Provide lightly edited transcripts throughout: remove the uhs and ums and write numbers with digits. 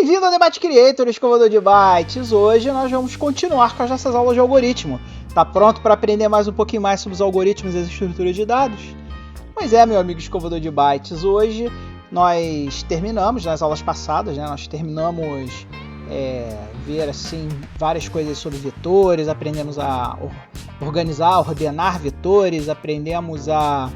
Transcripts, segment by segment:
Bem-vindo ao Debate Creator, escovador de bytes. Hoje nós vamos continuar com as nossas aulas de algoritmo. Tá pronto para aprender mais um pouquinho mais sobre os algoritmos e as estruturas de dados? Pois é, meu amigo escovador de bytes. Hoje nós terminamos, nas aulas passadas, nós terminamos ver assim, várias coisas sobre vetores, aprendemos a organizar, ordenar vetores, aprendemos a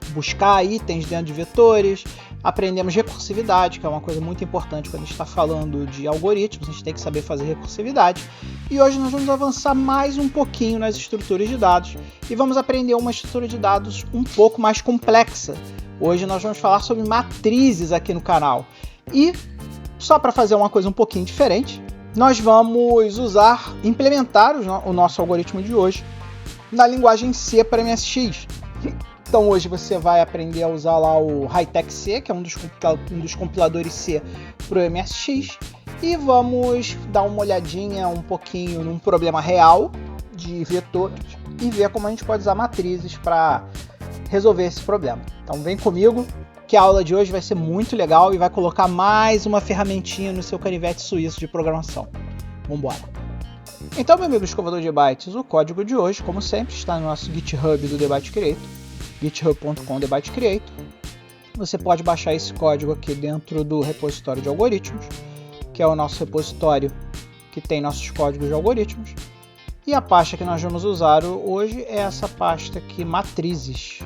buscar itens dentro de vetores, aprendemos recursividade, que é uma coisa muito importante quando a gente está falando de algoritmos, a gente tem que saber fazer recursividade. E hoje nós vamos avançar mais um pouquinho nas estruturas de dados e vamos aprender uma estrutura de dados um pouco mais complexa. Hoje nós vamos falar sobre matrizes aqui no canal. E, só para fazer uma coisa um pouquinho diferente, nós vamos implementar o nosso algoritmo de hoje na linguagem C para MSX. Então hoje você vai aprender a usar lá o Hightech C, que é um dos compiladores C para o MSX, e vamos dar uma olhadinha um pouquinho num problema real de vetores e ver como a gente pode usar matrizes para resolver esse problema. Então vem comigo, que a aula de hoje vai ser muito legal e vai colocar mais uma ferramentinha no seu canivete suíço de programação. Vamos embora! Então, meu amigo escovador de bytes, o código de hoje, como sempre, está no nosso GitHub do Debate Creator, github.com/debatecreator. Você pode baixar esse código aqui dentro do repositório de algoritmos, que é o nosso repositório que tem nossos códigos de algoritmos. E a pasta que nós vamos usar hoje é essa pasta aqui, matrizes,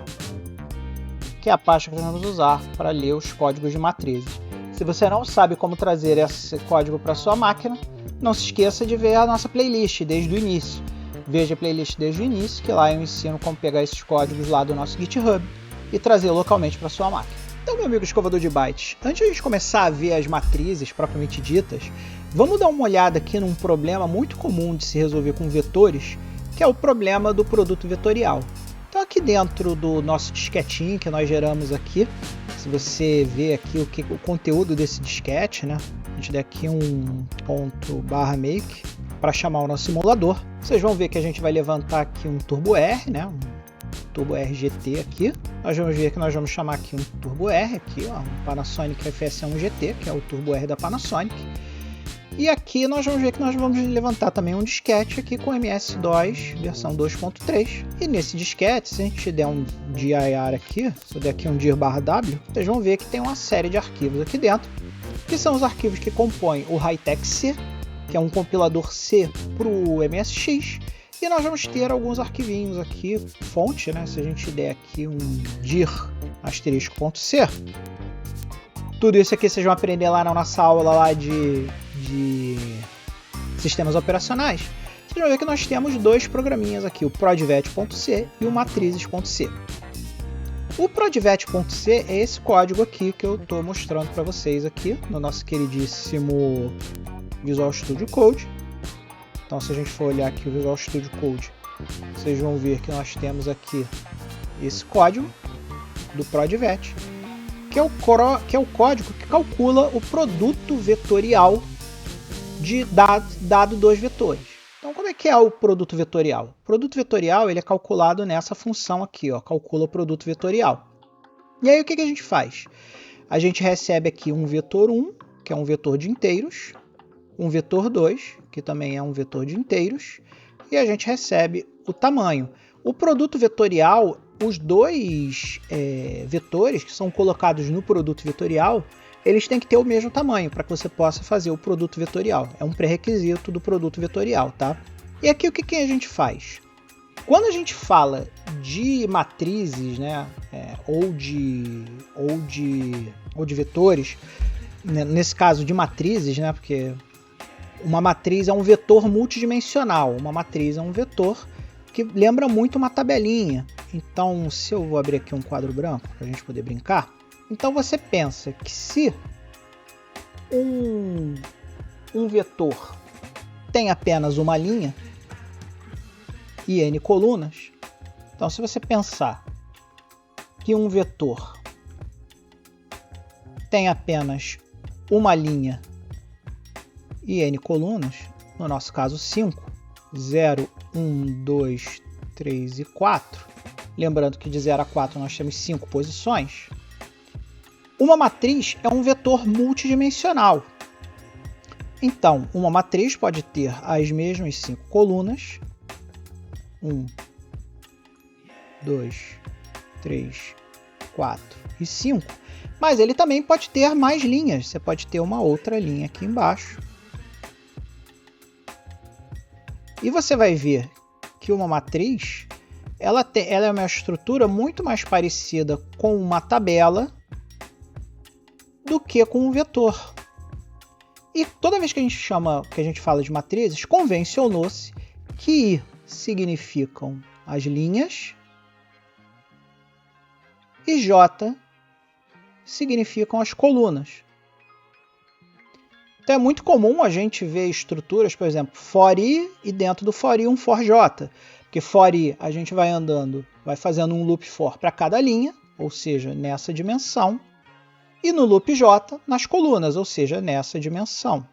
que é a pasta que nós vamos usar para ler os códigos de matrizes. Se você não sabe como trazer esse código para sua máquina, não se esqueça de ver a nossa playlist desde o início. Veja a playlist desde o início, que lá eu ensino como pegar esses códigos lá do nosso GitHub e trazer localmente para sua máquina. Então, meu amigo escovador de bytes, antes de a gente começar a ver as matrizes propriamente ditas, vamos dar uma olhada aqui num problema muito comum de se resolver com vetores, que é o problema do produto vetorial. Então, aqui dentro do nosso disquetinho que nós geramos aqui, se você ver aqui o conteúdo desse disquete, a gente der aqui um ./make para chamar o nosso simulador. Vocês vão ver que a gente vai levantar aqui um Turbo R, um Turbo R GT aqui. Nós vamos ver que nós vamos chamar aqui um Turbo R, aqui, um Panasonic FS1 GT, que é o Turbo R da Panasonic. E aqui nós vamos ver que nós vamos levantar também um disquete aqui com MS-DOS versão 2.3. E nesse disquete, se a gente der um dir aqui, se eu der aqui um dir/w, vocês vão ver que tem uma série de arquivos aqui dentro, que são os arquivos que compõem o Hightech C, que é um compilador C para o MSX, e nós vamos ter alguns arquivinhos aqui, fonte, se a gente der aqui um dir**.c, tudo isso aqui vocês vão aprender lá na nossa aula lá de sistemas operacionais. Vocês vão ver que nós temos dois programinhas aqui, o prodvet.c e o matrizes.c. O prodvet.c é esse código aqui que eu estou mostrando para vocês aqui no nosso queridíssimo Visual Studio Code. Então, se a gente for olhar aqui o Visual Studio Code, vocês vão ver que nós temos aqui esse código do prodvet, que é o código que calcula o produto vetorial de dado dos vetores. Então, como é que é o produto vetorial? O produto vetorial ele é calculado nessa função aqui, calcula o produto vetorial. E aí o que a gente faz? A gente recebe aqui um vetor 1, que é um vetor de inteiros, um vetor 2, que também é um vetor de inteiros, e a gente recebe o tamanho. O produto vetorial, os dois vetores que são colocados no produto vetorial, eles têm que ter o mesmo tamanho para que você possa fazer o produto vetorial. É um pré-requisito do produto vetorial, tá? E aqui o que a gente faz? Quando a gente fala de matrizes, ou de vetores, nesse caso de matrizes, porque uma matriz é um vetor multidimensional. Uma matriz é um vetor que lembra muito uma tabelinha. Então, se eu vou abrir aqui um quadro branco para a gente poder brincar, então você pensa que se um vetor tem apenas uma linha e n colunas, então se você pensar que um vetor tem apenas uma linha e n colunas, no nosso caso 5, 0, 1, 2, 3 e 4, lembrando que de 0 a 4 nós temos 5 posições, uma matriz é um vetor multidimensional. Então, uma matriz pode ter as mesmas 5 colunas. 1, 2, 3, 4 e 5. Mas ele também pode ter mais linhas. Você pode ter uma outra linha aqui embaixo. E você vai ver que uma matriz, ela é uma estrutura muito mais parecida com uma tabela do que com um vetor. E toda vez que a gente fala de matrizes, convencionou-se que I significam as linhas e J significam as colunas. Então é muito comum a gente ver estruturas, por exemplo, for I e dentro do for I um for J. Porque for I a gente vai andando, vai fazendo um loop for para cada linha, ou seja, nessa dimensão. E no loop J nas colunas, ou seja, nessa dimensão.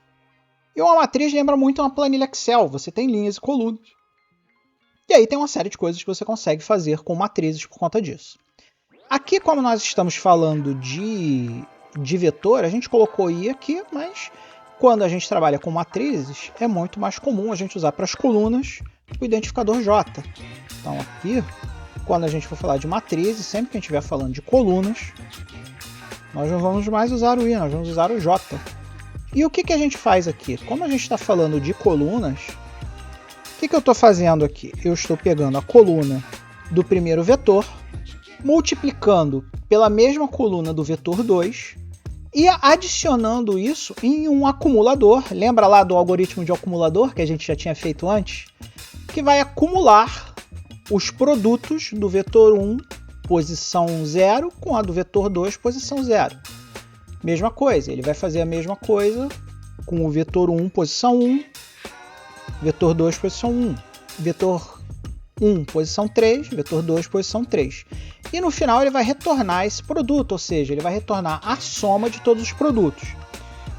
E uma matriz lembra muito uma planilha Excel, você tem linhas e colunas. E aí tem uma série de coisas que você consegue fazer com matrizes por conta disso. Aqui, como nós estamos falando de vetor, a gente colocou I aqui, mas quando a gente trabalha com matrizes, é muito mais comum a gente usar para as colunas o identificador J. Então aqui, quando a gente for falar de matrizes, sempre que a gente estiver falando de colunas, nós não vamos mais usar o I, nós vamos usar o J. E o que a gente faz aqui? Como a gente está falando de colunas, o que eu estou fazendo aqui? Eu estou pegando a coluna do primeiro vetor, multiplicando pela mesma coluna do vetor 2 e adicionando isso em um acumulador. Lembra lá do algoritmo de acumulador que a gente já tinha feito antes? Que vai acumular os produtos do vetor 1, posição 0, com a do vetor 2, posição 0. Mesma coisa, ele vai fazer a mesma coisa com o vetor 1, posição 1, vetor 2, posição 1, vetor 1, posição 3, vetor 2, posição 3. E no final ele vai retornar esse produto, ou seja, ele vai retornar a soma de todos os produtos.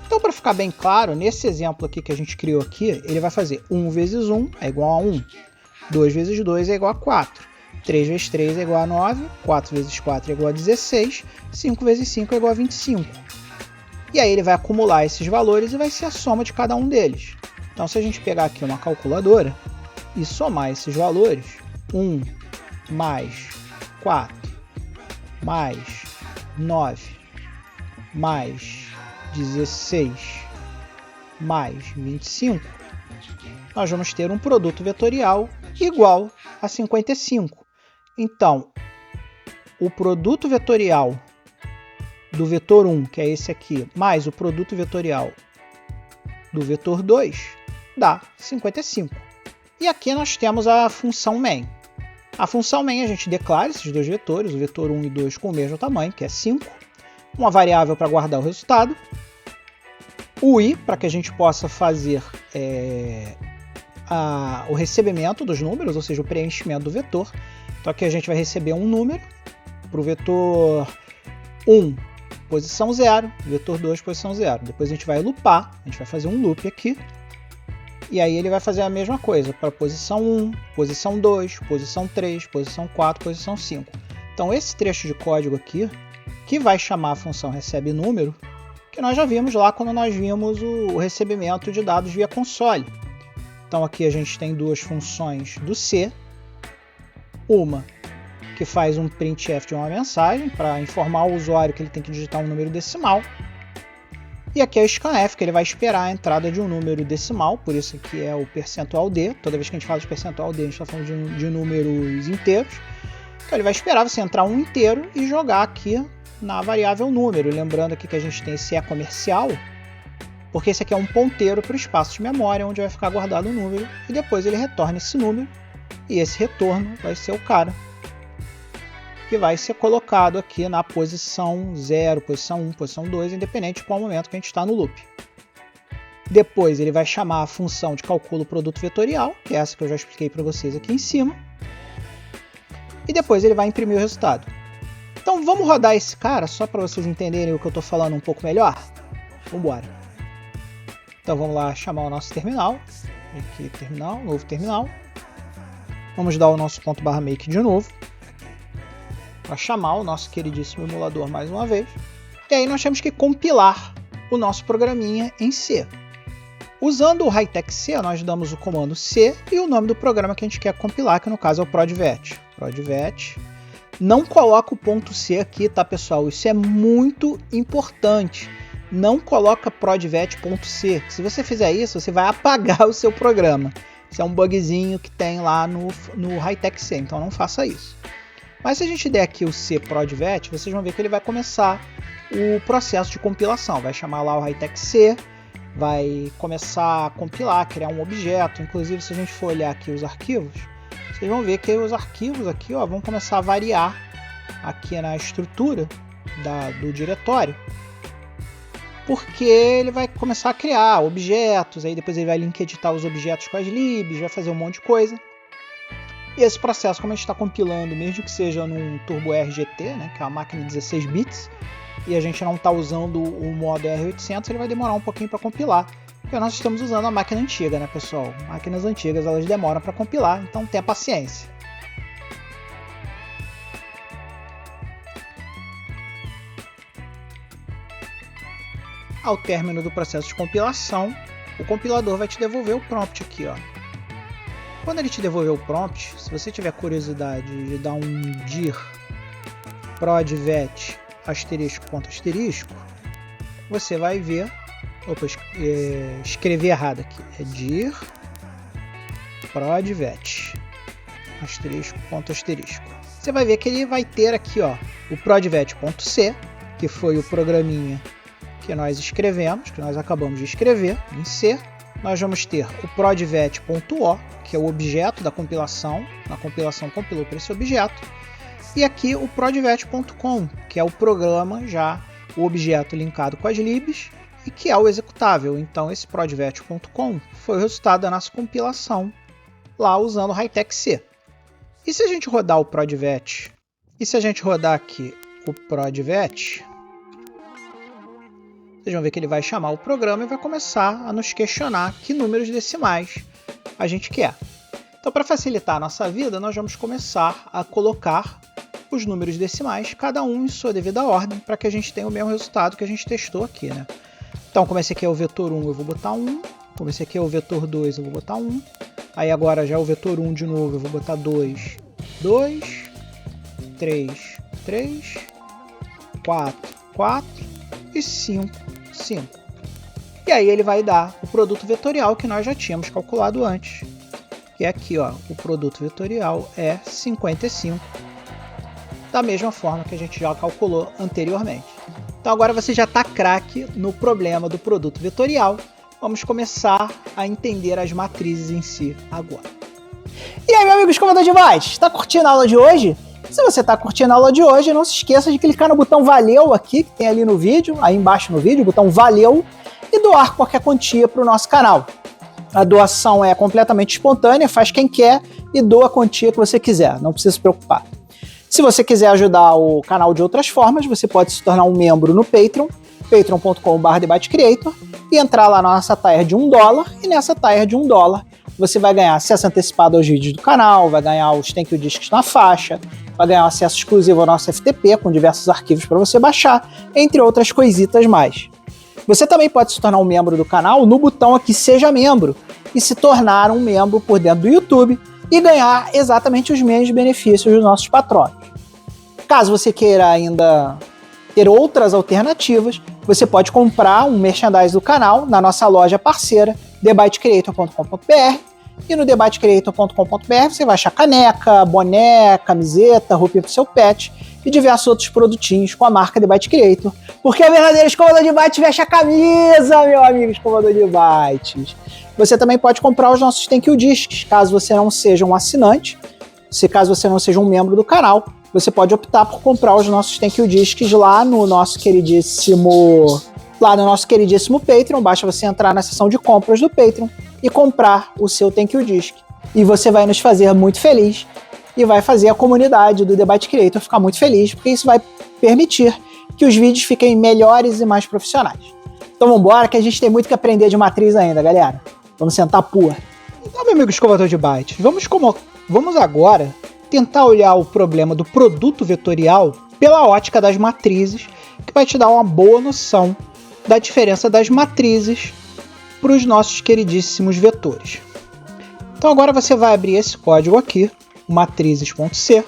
Então, para ficar bem claro, nesse exemplo aqui que a gente criou aqui, ele vai fazer 1 vezes 1 é igual a 1, 2 vezes 2 é igual a 4, 3 vezes 3 é igual a 9, 4 vezes 4 é igual a 16, 5 vezes 5 é igual a 25. E aí ele vai acumular esses valores e vai ser a soma de cada um deles. Então, se a gente pegar aqui uma calculadora e somar esses valores, 1 mais 4 mais 9 mais 16 mais 25, nós vamos ter um produto vetorial igual a 55. Então, o produto vetorial do vetor 1, que é esse aqui, mais o produto vetorial do vetor 2, dá 55. E aqui nós temos a função main. A função main a gente declara esses dois vetores, o vetor 1 e 2 com o mesmo tamanho, que é 5. Uma variável para guardar o resultado. O i, para que a gente possa fazer o recebimento dos números, ou seja, o preenchimento do vetor. Então aqui a gente vai receber um número para o vetor 1, posição 0, vetor 2, posição 0. Depois a gente vai loopar, a gente vai fazer um loop aqui. E aí ele vai fazer a mesma coisa para posição 1, posição 2, posição 3, posição 4, posição 5. Então esse trecho de código aqui, que vai chamar a função recebe número, que nós já vimos lá quando nós vimos o recebimento de dados via console. Então aqui a gente tem duas funções do C, uma que faz um printf de uma mensagem para informar o usuário que ele tem que digitar um número decimal. E aqui é o scanf, que ele vai esperar a entrada de um número decimal, por isso que é o percentual D. Toda vez que a gente fala de percentual D, a gente está falando de números inteiros. Então ele vai esperar você entrar um inteiro e jogar aqui na variável número. Lembrando aqui que a gente tem esse E comercial, porque esse aqui é um ponteiro para o espaço de memória, onde vai ficar guardado o número, e depois ele retorna esse número, e esse retorno vai ser o cara que vai ser colocado aqui na posição 0, posição 1, posição 2, independente de qual momento que a gente está no loop. Depois ele vai chamar a função de cálculo produto vetorial, que é essa que eu já expliquei para vocês aqui em cima. E depois ele vai imprimir o resultado. Então vamos rodar esse cara, só para vocês entenderem o que eu estou falando um pouco melhor? Vamos embora. Então vamos lá chamar o nosso terminal. Aqui terminal, novo terminal. Vamos dar o nosso .make de novo, para chamar o nosso queridíssimo emulador mais uma vez. E aí nós temos que compilar o nosso programinha em C. Usando o Hightech C, nós damos o comando C e o nome do programa que a gente quer compilar, que no caso é o prodvet. Prodvet. Não coloca o ponto C aqui, tá, pessoal? Isso é muito importante. Não coloca prodvet.c. Se você fizer isso, você vai apagar o seu programa. Isso é um bugzinho que tem lá no Hightech C, então não faça isso. Mas se a gente der aqui o C prodvet, vocês vão ver que ele vai começar o processo de compilação. Vai chamar lá o Hightech C, vai começar a compilar, criar um objeto. Inclusive, se a gente for olhar aqui os arquivos, vocês vão ver que os arquivos aqui, ó, vão começar a variar aqui na estrutura do diretório, porque ele vai começar a criar objetos, aí depois ele vai editar os objetos com as libs, vai fazer um monte de coisa. E esse processo, como a gente está compilando, mesmo que seja num Turbo RGT, né, que é uma máquina de 16 bits, e a gente não está usando o modo R800, ele vai demorar um pouquinho para compilar, porque nós estamos usando a máquina antiga, né, pessoal? Máquinas antigas, elas demoram para compilar, então tenha paciência. Ao término do processo de compilação, o compilador vai te devolver o prompt aqui, ó. Quando ele te devolver o prompt, se você tiver curiosidade de dar um dir prodvet ***, você vai ver. Opa, escrevi errado aqui. É dir prodvet ***. Você vai ver que ele vai ter aqui, ó, o prodvet.c, que foi o programinha que nós escrevemos, que nós acabamos de escrever em C. Nós vamos ter o prodvet.o, que é o objeto da compilação. A compilação compilou para esse objeto. E aqui o prodvet.com, que é o programa já, o objeto linkado com as libs e que é o executável. Então esse prodvet.com foi o resultado da nossa compilação lá usando o Hightech C. E se a gente rodar o prodvet, e se a gente rodar aqui o prodvet, vocês vão ver que ele vai chamar o programa e vai começar a nos questionar que números decimais a gente quer. Então, para facilitar a nossa vida, nós vamos começar a colocar os números decimais, cada um em sua devida ordem, para que a gente tenha o mesmo resultado que a gente testou aqui, né? Então, como esse aqui é o vetor 1, eu vou botar 1. Como esse aqui é o vetor 2, eu vou botar 1. Aí agora já é o vetor 1 de novo, eu vou botar 2, 2, 3, 3, 4, 4 e 5, 5. E aí ele vai dar o produto vetorial que nós já tínhamos calculado antes. Que é aqui, ó, o produto vetorial é 55. Da mesma forma que a gente já calculou anteriormente. Então agora você já está craque no problema do produto vetorial. Vamos começar a entender as matrizes em si agora. E aí, meu amigo escovador de bytes, está curtindo a aula de hoje? Se você está curtindo a aula de hoje, não se esqueça de clicar no botão valeu aqui, que tem ali no vídeo, aí embaixo no vídeo, o botão valeu, e doar qualquer quantia para o nosso canal. A doação é completamente espontânea, faz quem quer e doa a quantia que você quiser, não precisa se preocupar. Se você quiser ajudar o canal de outras formas, você pode se tornar um membro no Patreon, patreon.com/debatecreator, e entrar lá na nossa tier de $1, e nessa tier de $1 você vai ganhar acesso antecipado aos vídeos do canal, vai ganhar os Thank You Discs na faixa, vai ganhar acesso exclusivo ao nosso FTP com diversos arquivos para você baixar, entre outras coisitas mais. Você também pode se tornar um membro do canal no botão aqui Seja Membro e se tornar um membro por dentro do YouTube e ganhar exatamente os mesmos benefícios dos nossos patrões. Caso você queira ainda ter outras alternativas, você pode comprar um merchandise do canal na nossa loja parceira, debatecreator.com.br, e no debatecreator.com.br você vai achar caneca, boné, camiseta, roupinha pro seu pet e diversos outros produtinhos com a marca Debate Creator, porque a verdadeira escovador de bytes veste a camisa, meu amigo escovador de bytes. Você também pode comprar os nossos Thank You Discs, caso você não seja um assinante, caso você não seja um membro do canal, você pode optar por comprar os nossos Thank You Discs lá no nosso queridíssimo Patreon. Basta você entrar na seção de compras do Patreon e comprar o seu Thank You Disc. E você vai nos fazer muito feliz e vai fazer a comunidade do Debate Creator ficar muito feliz, porque isso vai permitir que os vídeos fiquem melhores e mais profissionais. Então vamos embora, que a gente tem muito que aprender de matriz ainda, galera. Vamos sentar a pua. Então, meu amigo escovador de bytes, vamos agora tentar olhar o problema do produto vetorial pela ótica das matrizes, que vai te dar uma boa noção da diferença das matrizes para os nossos queridíssimos vetores. Então agora você vai abrir esse código aqui, matrizes.c,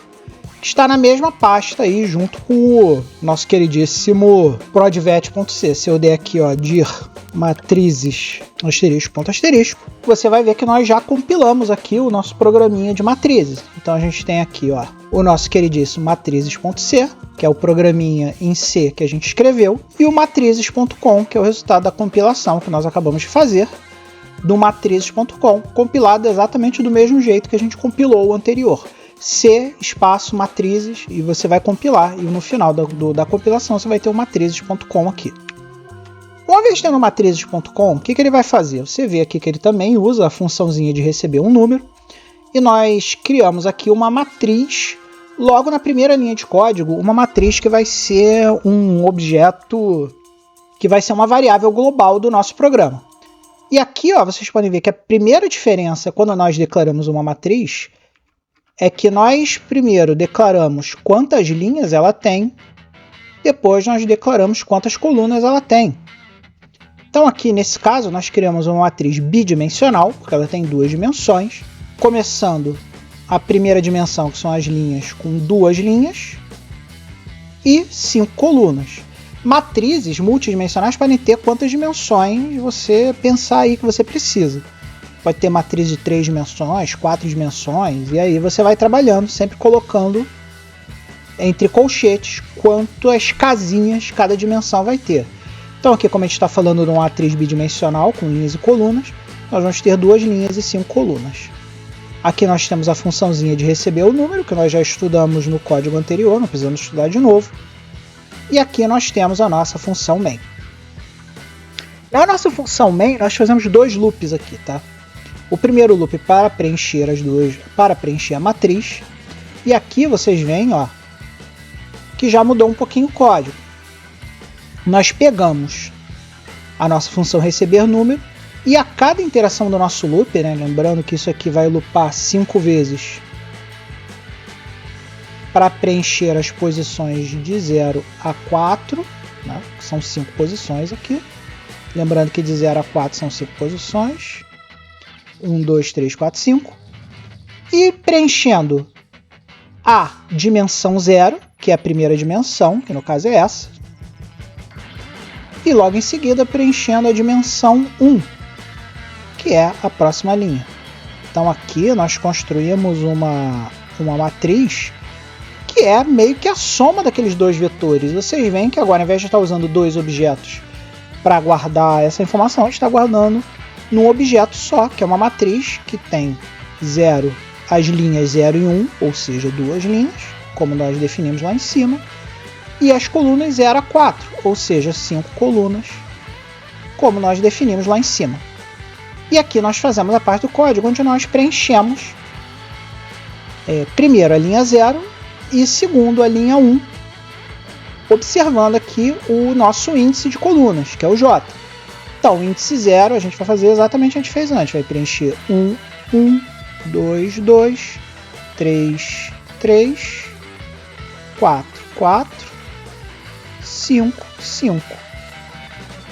que está na mesma pasta aí, junto com o nosso queridíssimo prodvet.c. Se eu der aqui, ó, dir matrizes asterisco, você vai ver que nós já compilamos aqui o nosso programinha de matrizes. Então a gente tem aqui, ó, o nosso queridíssimo matrizes.c, que é o programinha em C que a gente escreveu, e o matrizes.com, que é o resultado da compilação que nós acabamos de fazer do matrizes.com, compilado exatamente do mesmo jeito que a gente compilou o anterior. C, espaço, matrizes, e você vai compilar, e no final da compilação você vai ter o matrizes.com aqui. Uma vez tendo o matrizes.com, o que ele vai fazer? Você vê aqui que ele também usa a funçãozinha de receber um número, e nós criamos aqui uma matriz, logo na primeira linha de código, uma matriz que vai ser um objeto, que vai ser uma variável global do nosso programa. E aqui, ó, vocês podem ver que a primeira diferença quando nós declaramos uma matriz é que nós primeiro declaramos quantas linhas ela tem, depois nós declaramos quantas colunas ela tem. Então aqui nesse caso nós criamos uma matriz bidimensional, porque ela tem duas dimensões, começando a primeira dimensão, que são as linhas, com 2 linhas e 5 colunas. Matrizes multidimensionais podem ter quantas dimensões você pensar aí que você precisa. Pode ter matriz de 3 dimensões, 4 dimensões, e aí você vai trabalhando, sempre colocando entre colchetes quantas casinhas cada dimensão vai ter. Então aqui, como a gente está falando de uma matriz bidimensional com linhas e colunas, nós vamos ter 2 linhas e 5 colunas. Aqui nós temos a funçãozinha de receber o número, que nós já estudamos no código anterior, não precisamos estudar de novo. E aqui nós temos a nossa função main. Na nossa função main, nós fazemos 2 loops aqui, tá? O primeiro loop para preencher para preencher a matriz. E aqui vocês veem, ó, que já mudou um pouquinho o código. Nós pegamos a nossa função receber número e a cada interação do nosso loop, né, lembrando que isso aqui vai loopar 5 vezes para preencher as posições de 0 a 4, né, que são 5 posições aqui. Lembrando que de 0 a 4 são 5 posições. 1, 2, 3, 4, 5. E preenchendo a dimensão 0, que é a primeira dimensão, que no caso é essa. E logo em seguida preenchendo a dimensão 1, que é a próxima linha. Então aqui nós construímos uma matriz que é meio que a soma daqueles 2 vetores. Vocês veem que agora, ao invés de estar usando 2 objetos para guardar essa informação, a gente está guardando num objeto só, que é uma matriz que tem 0, as linhas 0 e 1, ou seja, 2 linhas, como nós definimos lá em cima, e as colunas 0 a 4, ou seja, 5 colunas, como nós definimos lá em cima. E aqui nós fazemos a parte do código onde nós preenchemos primeiro a linha 0 e segundo a linha 1, observando aqui o nosso índice de colunas, que é o J. Então, o índice 0 a gente vai fazer exatamente o que a gente fez antes, vai preencher 1, 1, 2, 2, 3, 3, 4, 4, 5, 5.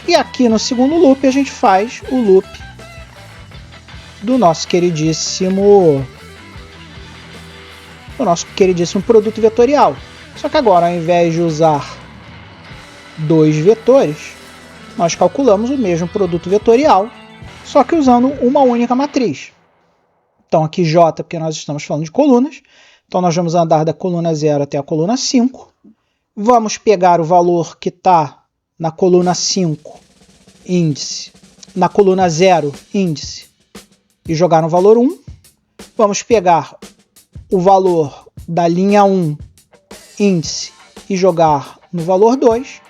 E aqui no segundo loop a gente faz o loop do nosso queridíssimo produto vetorial. Só que agora, ao invés de usar 2 vetores, nós calculamos o mesmo produto vetorial, só que usando uma única matriz. Então aqui J, porque nós estamos falando de colunas, então nós vamos andar da coluna 0 até a coluna 5, vamos pegar o valor que está na coluna 5, índice, na coluna 0, índice, e jogar no valor 1, vamos pegar o valor da linha 1, índice, e jogar no valor 2,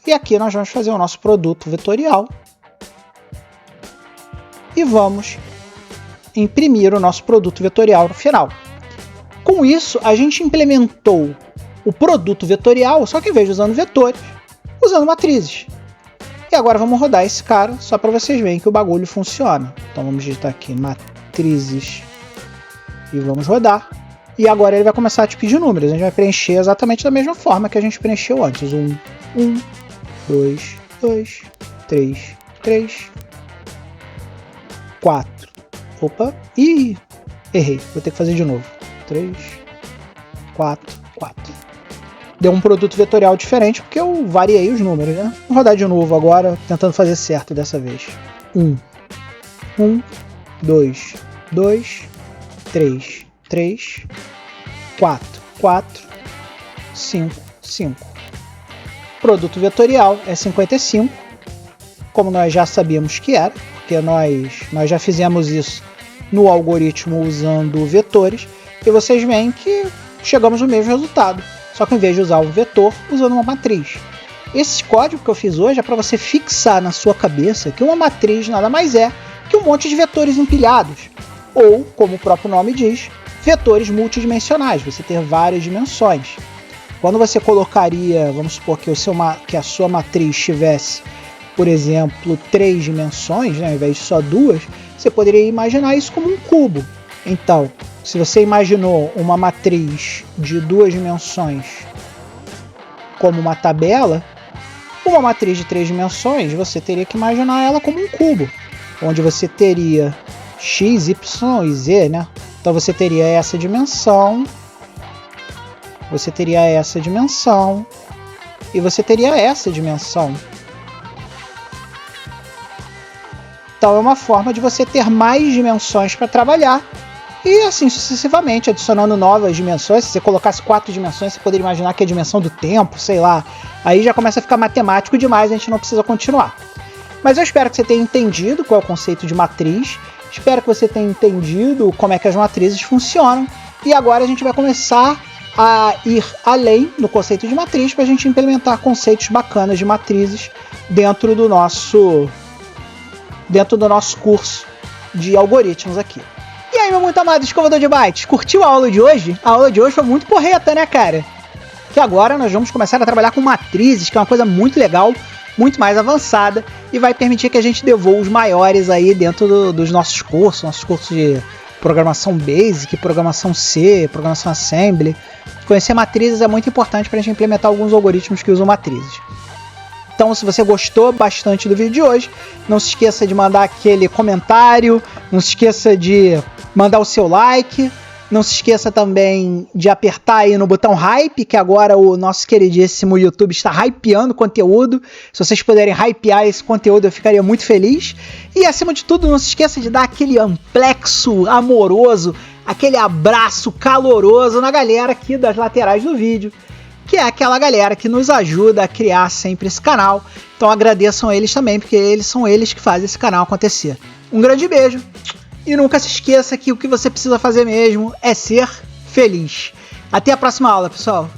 e aqui nós vamos fazer o nosso produto vetorial e vamos imprimir o nosso produto vetorial no final. Com isso, a gente implementou o produto vetorial, só que em vez de usando vetores, usando matrizes. E agora vamos rodar esse cara, só para vocês verem que o bagulho funciona. Então vamos digitar aqui matrizes e vamos rodar. E agora ele vai começar a te pedir números. A gente vai preencher exatamente da mesma forma que a gente preencheu antes. 1, 1, 2, 2, 3, 3, 4. Opa, ih, errei, vou ter que fazer de novo. 3, 4, 4. Deu um produto vetorial diferente porque eu variei os números, né? Vou rodar de novo agora, tentando fazer certo dessa vez. 1, 2, 2, 3, 3, 4, 4, 5, 5. Produto vetorial é 55, como nós já sabíamos que era, porque nós já fizemos isso no algoritmo usando vetores, e vocês veem que chegamos no mesmo resultado, só que em vez de usar um vetor, usando uma matriz. Esse código que eu fiz hoje é para você fixar na sua cabeça que uma matriz nada mais é que um monte de vetores empilhados, ou, como o próprio nome diz, vetores multidimensionais, você ter várias dimensões. Quando você colocaria, vamos supor que a sua matriz tivesse, por exemplo, 3 dimensões, né, ao invés de só 2, você poderia imaginar isso como um cubo. Então, se você imaginou uma matriz de 2 dimensões como uma tabela, uma matriz de 3 dimensões, você teria que imaginar ela como um cubo, onde você teria x, y e z, né? Então você teria essa dimensão, você teria essa dimensão e você teria essa dimensão. Então é uma forma de você ter mais dimensões para trabalhar e assim sucessivamente, adicionando novas dimensões. Se você colocasse 4 dimensões, você poderia imaginar que é a dimensão do tempo, sei lá. Aí já começa a ficar matemático demais, a gente não precisa continuar. Mas eu espero que você tenha entendido qual é o conceito de matriz. Espero que você tenha entendido como é que as matrizes funcionam. E agora a gente vai começar a ir além no conceito de matriz para a gente implementar conceitos bacanas de matrizes dentro do nosso curso de algoritmos aqui. E aí, meu muito amado escovador de bytes, curtiu a aula de hoje? A aula de hoje foi muito porreta, né, cara? Que agora nós vamos começar a trabalhar com matrizes, que é uma coisa muito legal, muito mais avançada, e vai permitir que a gente dê voos maiores aí dentro dos nossos cursos de programação Basic, programação C, programação Assembly. Conhecer matrizes é muito importante para a gente implementar alguns algoritmos que usam matrizes. Então, se você gostou bastante do vídeo de hoje, não se esqueça de mandar aquele comentário, não se esqueça de mandar o seu like, não se esqueça também de apertar aí no botão hype, que agora o nosso queridíssimo YouTube está hypeando conteúdo. Se vocês puderem hypear esse conteúdo, eu ficaria muito feliz. E acima de tudo, não se esqueça de dar aquele amplexo amoroso, aquele abraço caloroso na galera aqui das laterais do vídeo, que é aquela galera que nos ajuda a criar sempre esse canal. Então agradeçam a eles também, porque são eles que fazem esse canal acontecer. Um grande beijo e nunca se esqueça que o que você precisa fazer mesmo é ser feliz. Até a próxima aula, pessoal!